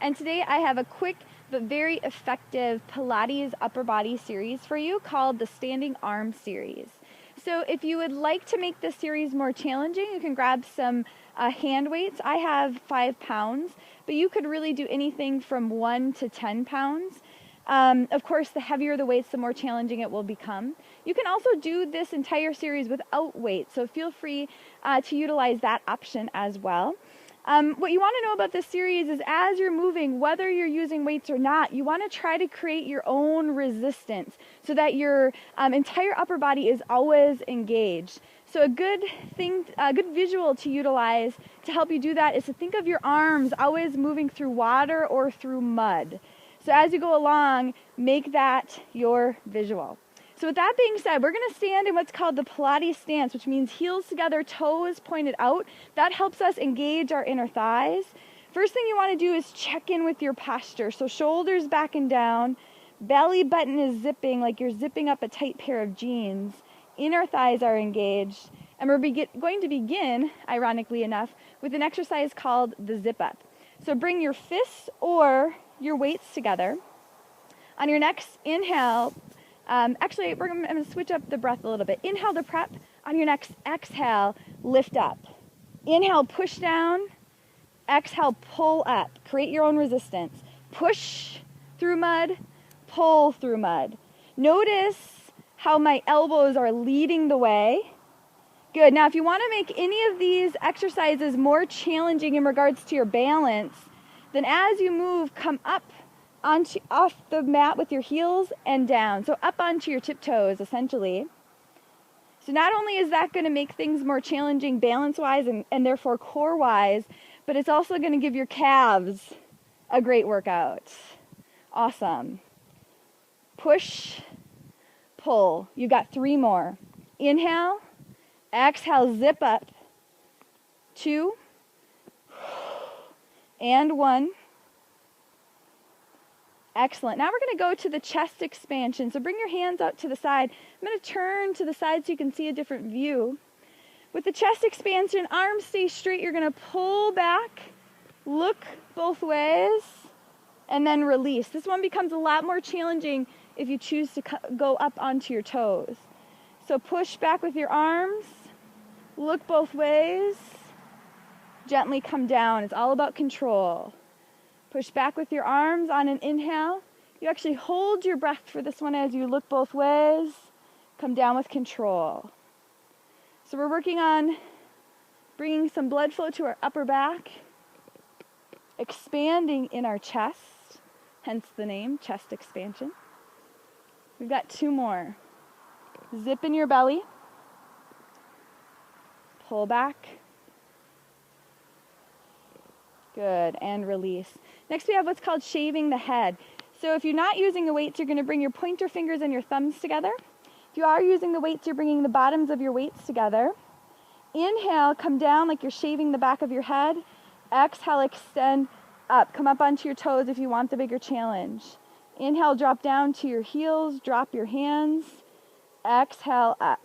and today I have a quick but very effective Pilates upper body series for you called the Standing Arm Series. So if you would like to make this series more challenging, you can grab some hand weights. I have 5 pounds, but you could really do anything from 1 to 10 pounds. Of course, the heavier the weights, the more challenging it will become. You can also do this entire series without weights, so feel free to utilize that option as well. What you want to know about this series is as you're moving, whether you're using weights or not, you want to try to create your own resistance so that your entire upper body is always engaged. So a good visual to utilize to help you do that is to think of your arms always moving through water or through mud. So as you go along, make that your visual. So with that being said, we're going to stand in what's called the Pilates Stance, which means heels together, toes pointed out. That helps us engage our inner thighs. First thing you want to do is check in with your posture. So shoulders back and down, belly button is zipping like you're zipping up a tight pair of jeans. Inner thighs are engaged. And we're going to begin, ironically enough, with an exercise called the zip up. So bring your fists or your weights together. On your next inhale, actually, I'm going to switch up the breath a little bit. Inhale to prep. On your next exhale, lift up. Inhale, push down. Exhale, pull up. Create your own resistance. Push through mud, pull through mud. Notice how my elbows are leading the way. Good. Now, if you want to make any of these exercises more challenging in regards to your balance, then as you move, come up off the mat with your heels and down. So up onto your tiptoes, essentially. So not only is that going to make things more challenging balance-wise and therefore core-wise, but it's also going to give your calves a great workout. Awesome. Push, pull. You've got 3 more. Inhale, exhale, zip up. 2, and 1. Excellent. Now we're going to go to the chest expansion. So bring your hands out to the side. I'm going to turn to the side so you can see a different view. With the chest expansion, arms stay straight. You're going to pull back, look both ways, and then release. This one becomes a lot more challenging if you choose to go up onto your toes. So push back with your arms, look both ways, gently come down. It's all about control. Push back with your arms on an inhale. You actually hold your breath for this one as you look both ways. Come down with control. So we're working on bringing some blood flow to our upper back, expanding in our chest, hence the name, chest expansion. We've got 2 more. Zip in your belly. Pull back. Good, and release. Next we have what's called shaving the head. So if you're not using the weights, you're going to bring your pointer fingers and your thumbs together. If you are using the weights, you're bringing the bottoms of your weights together. Inhale, come down like you're shaving the back of your head. Exhale, extend up. Come up onto your toes if you want the bigger challenge. Inhale, drop down to your heels, drop your hands. Exhale, up.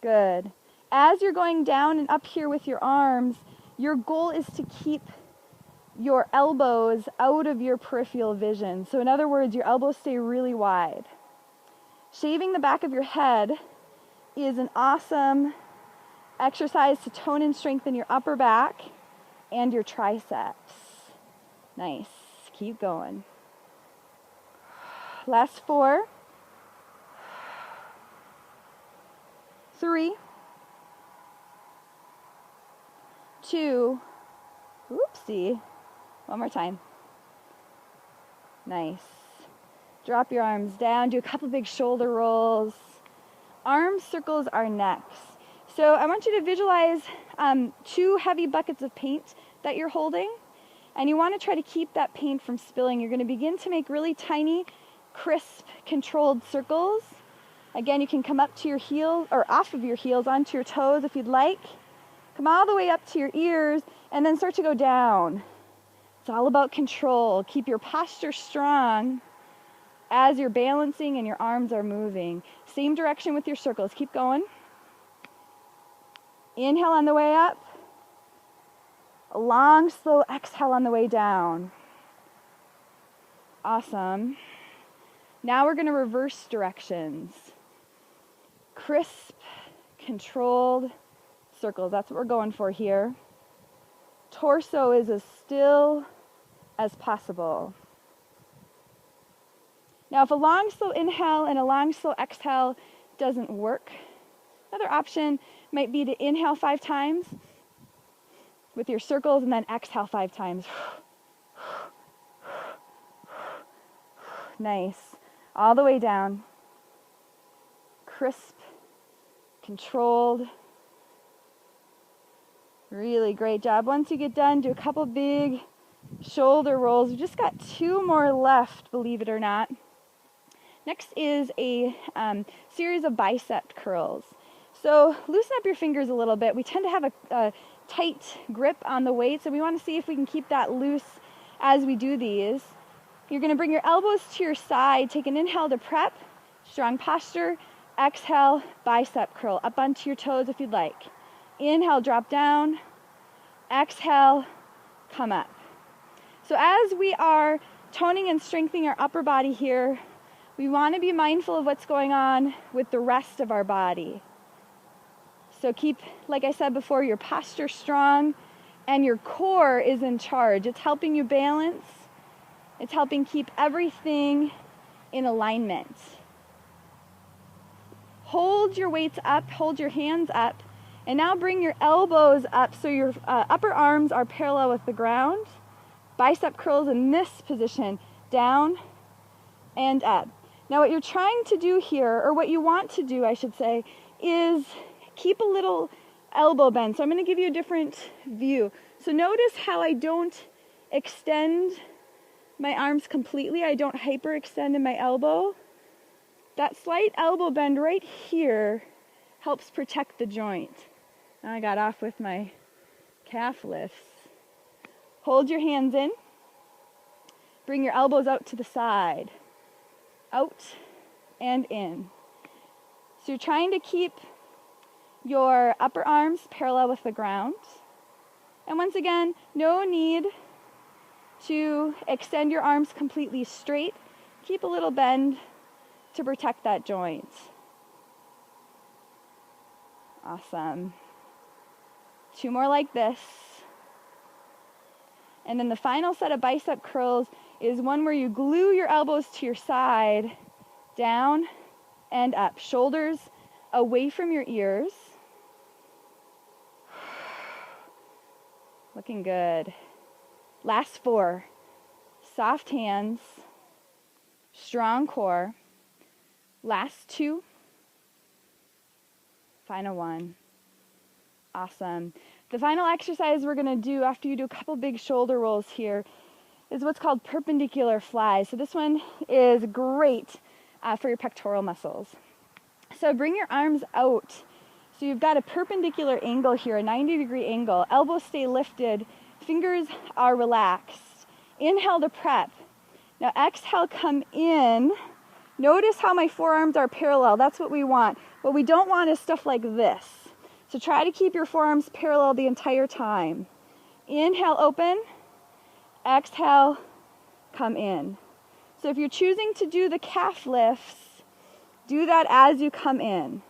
Good. As you're going down and up here with your arms, your goal is to keep your elbows out of your peripheral vision. So in other words, your elbows stay really wide. Shaving the back of your head is an awesome exercise to tone and strengthen your upper back and your triceps. Nice. Keep going. Last 4. 3. 2, oopsie, one more time. Nice. Drop your arms down, do a couple big shoulder rolls. Arm circles are next. So I want you to visualize 2 heavy buckets of paint that you're holding, and you want to try to keep that paint from spilling. You're going to begin to make really tiny, crisp, controlled circles. Again, you can come up to your heels, or off of your heels onto your toes if you'd like. Come all the way up to your ears and then start to go down. It's all about control. Keep your posture strong as you're balancing and your arms are moving. Same direction with your circles. Keep going. Inhale on the way up. A long, slow exhale on the way down. Awesome. Now we're going to reverse directions. Crisp, controlled circles. That's what we're going for here. Torso is as still as possible. Now, if a long, slow inhale and a long, slow exhale doesn't work, another option might be to inhale 5 times with your circles and then exhale 5 times. Nice. All the way down. Crisp, controlled. Really great job. Once you get done, do a couple big shoulder rolls. We've just got 2 more left, believe it or not. Next is a series of bicep curls. So loosen up your fingers a little bit. We tend to have a tight grip on the weight, so we want to see if we can keep that loose as we do these. You're going to bring your elbows to your side. Take an inhale to prep, strong posture. Exhale, bicep curl, up onto your toes if you'd like. Inhale, drop down. Exhale, come up. So as we are toning and strengthening our upper body here, we want to be mindful of what's going on with the rest of our body. So keep, like I said before, your posture strong and your core is in charge. It's helping you balance. It's helping keep everything in alignment. Hold your weights up, hold your hands up, and now bring your elbows up so your upper arms are parallel with the ground. Bicep curls in this position, down and up. Now what you're trying to do here, or what you want to do, I should say, is keep a little elbow bend. So I'm going to give you a different view. So notice how I don't extend my arms completely. I don't hyperextend in my elbow. That slight elbow bend right here helps protect the joint. Now I got off with my calf lifts. Hold your hands in. Bring your elbows out to the side. Out and in. So you're trying to keep your upper arms parallel with the ground. And once again, no need to extend your arms completely straight. Keep a little bend to protect that joint. Awesome. 2 more like this. And then the final set of bicep curls is one where you glue your elbows to your side, down and up. Shoulders away from your ears. Looking good. Last 4. Soft hands, strong core. Last 2. Final 1. Awesome. The final exercise we're going to do after you do a couple big shoulder rolls here is what's called perpendicular flies. So this one is great for your pectoral muscles. So bring your arms out. So you've got a perpendicular angle here, a 90-degree angle. Elbows stay lifted. Fingers are relaxed. Inhale to prep. Now exhale, come in. Notice how my forearms are parallel. That's what we want. What we don't want is stuff like this. So try to keep your forearms parallel the entire time. Inhale, open. Exhale, come in. So if you're choosing to do the calf lifts, do that as you come in.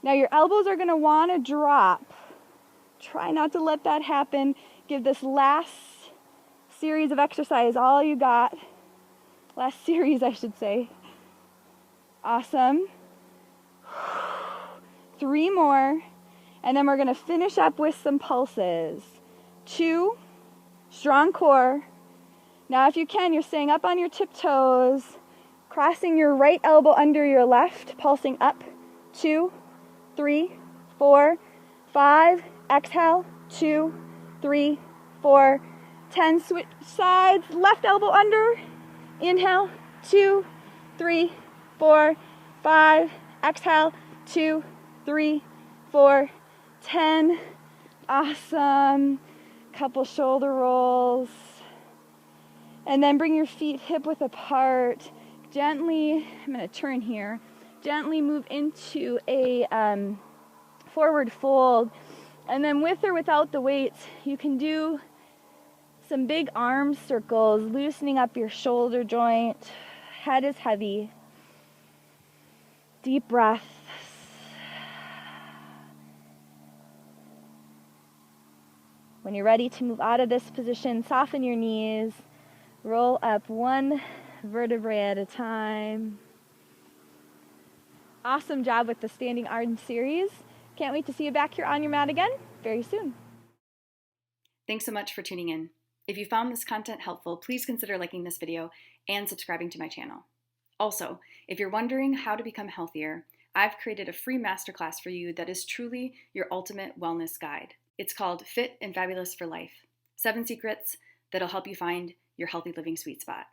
Now your elbows are going to want to drop. Try not to let that happen. Give this last series of exercise all you got. Last series, I should say. Awesome. 3 more. And then we're going to finish up with some pulses. 2. Strong core. Now if you can, you're staying up on your tiptoes. Crossing your right elbow under your left. Pulsing up. 2, 3, 4, 5. Exhale. 2, 3, 4, 10. Switch sides. Left elbow under. Inhale. 2, 3, 4, 5. Exhale. 2, 3, 4, 10. Awesome. Couple shoulder rolls. And then bring your feet hip width apart. Gently, I'm going to turn here. Gently move into a forward fold. And then with or without the weights, you can do Some big arm circles, loosening up your shoulder joint. Head is heavy. Deep breaths. When you're ready to move out of this position, soften your knees. Roll up one vertebrae at a time. Awesome job with the standing arm series. Can't wait to see you back here on your mat again very soon. Thanks so much for tuning in. If you found this content helpful, please consider liking this video and subscribing to my channel. Also, if you're wondering how to become healthier, I've created a free masterclass for you that is truly your ultimate wellness guide. It's called Fit and Fabulous for Life, 7 secrets that'll help you find your healthy living sweet spot.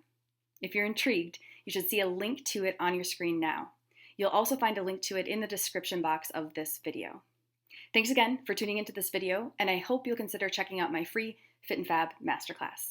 If you're intrigued, you should see a link to it on your screen now. You'll also find a link to it in the description box of this video. Thanks again for tuning into this video, and I hope you'll consider checking out my free Fit and Fab Masterclass.